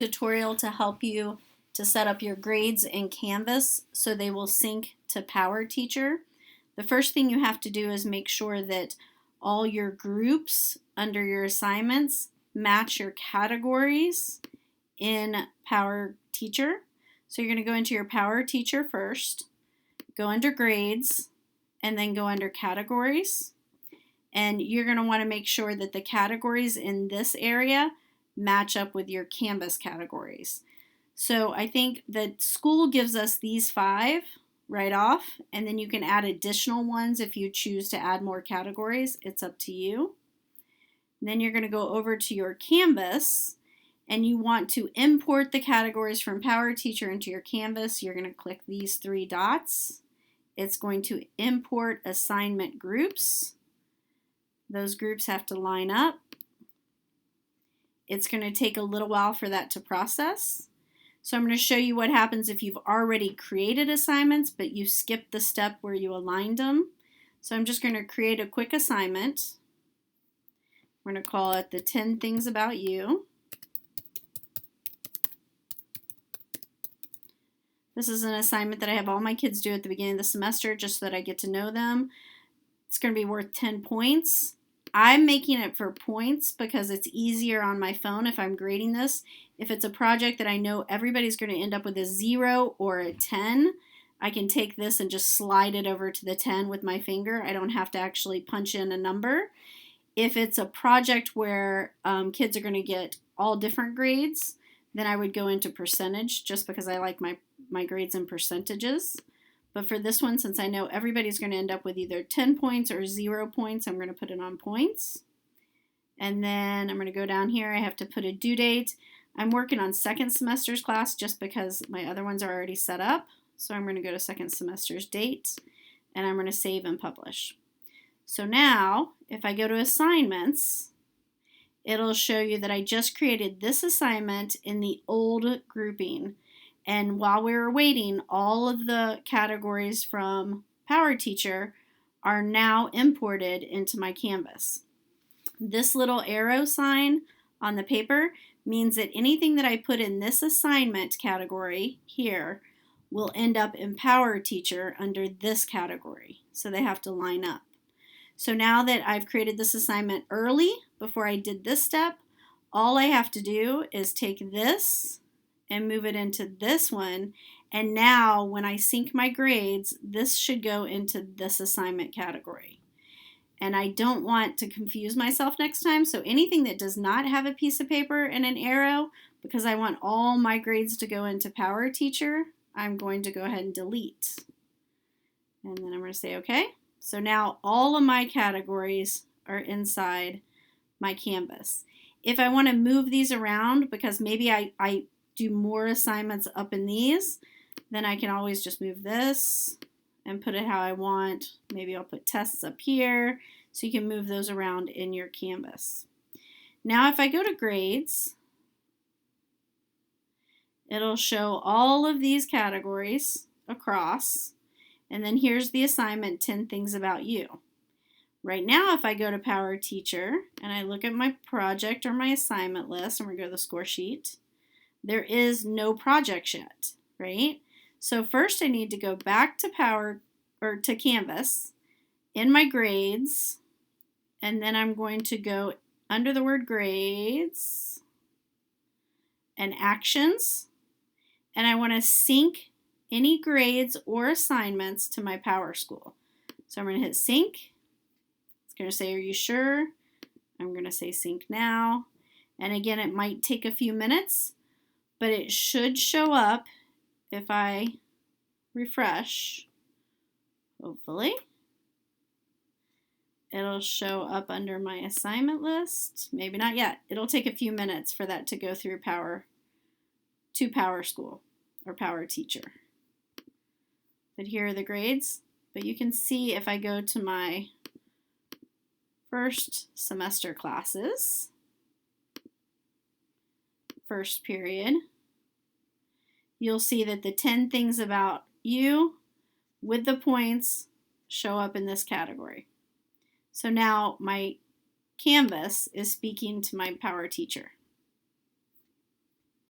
tutorial to help you to set up your grades in Canvas so they will sync to Powerteacher. The first thing you have to do is make sure that all your groups under your assignments match your categories in Powerteacher. So you're going to go into your Powerteacher first, go under grades, and then go under categories. And you're going to want to make sure that the categories in this area match up with your Canvas categories. So I think that school gives us these 5 right off, and then you can add additional ones if you choose to add more categories. It's up to you. And then you're going to go over to your Canvas, and you want to import the categories from Powerteacher into your Canvas. You're going to click these 3 dots. It's going to import assignment groups. Those groups have to line up. It's going to take a little while for that to process. So I'm going to show you what happens if you've already created assignments, but you skipped the step where you aligned them. So I'm just going to create a quick assignment. We're going to call it the 10 Things About You. This is an assignment that I have all my kids do at the beginning of the semester just so that I get to know them. It's going to be worth 10 points. I'm making it for points because it's easier on my phone if I'm grading this. If it's a project that I know everybody's going to end up with a 0 or a 10, I can take this and just slide it over to the 10 with my finger. I don't have to actually punch in a number. If it's a project where kids are going to get all different grades, then I would go into percentage just because I like my grades in percentages. But for this one, since I know everybody's going to end up with either 10 points or 0 points, I'm going to put it on points. And then I'm going to go down here. I have to put a due date. I'm working on second semester's class just because my other ones are already set up. So I'm going to go to second semester's date, and I'm going to save and publish. So now, if I go to assignments, it'll show you that I just created this assignment in the old grouping. And while we were waiting, all of the categories from Powerteacher are now imported into my Canvas. This little arrow sign on the paper means that anything that I put in this assignment category here will end up in Powerteacher under this category. So they have to line up. So now that I've created this assignment early, before I did this step, all I have to do is take this and move it into this one, and now when I sync my grades, this should go into this assignment category. And I don't want to confuse myself next time, so anything that does not have a piece of paper and an arrow, because I want all my grades to go into Powerteacher, I'm going to go ahead and delete. And then I'm going to say OK. So now all of my categories are inside my Canvas. If I want to move these around, because maybe I do more assignments up in these, then I can always just move this and put it how I want. Maybe I'll put tests up here, so you can move those around in your Canvas. Now if I go to grades, it'll show all of these categories across, and then here's the assignment, 10 Things About You. Right now, if I go to Powerteacher and I look at my project or my assignment list, and we go to the score sheet, there is no project yet, right? So first I need to go back to Canvas in my grades, and then I'm going to go under the word grades and actions, and I want to sync any grades or assignments to my PowerSchool. So I'm going to hit sync. It's going to say, are you sure? I'm going to say sync now. And again, it might take a few minutes, but it should show up if I refresh, hopefully. It'll show up under my assignment list. Maybe not yet. It'll take a few minutes for that to go through PowerSchool or Powerteacher. But here are the grades. But you can see if I go to my first semester classes, first period, you'll see that the 10 Things About You with the points show up in this category. So now my Canvas is speaking to my Powerteacher.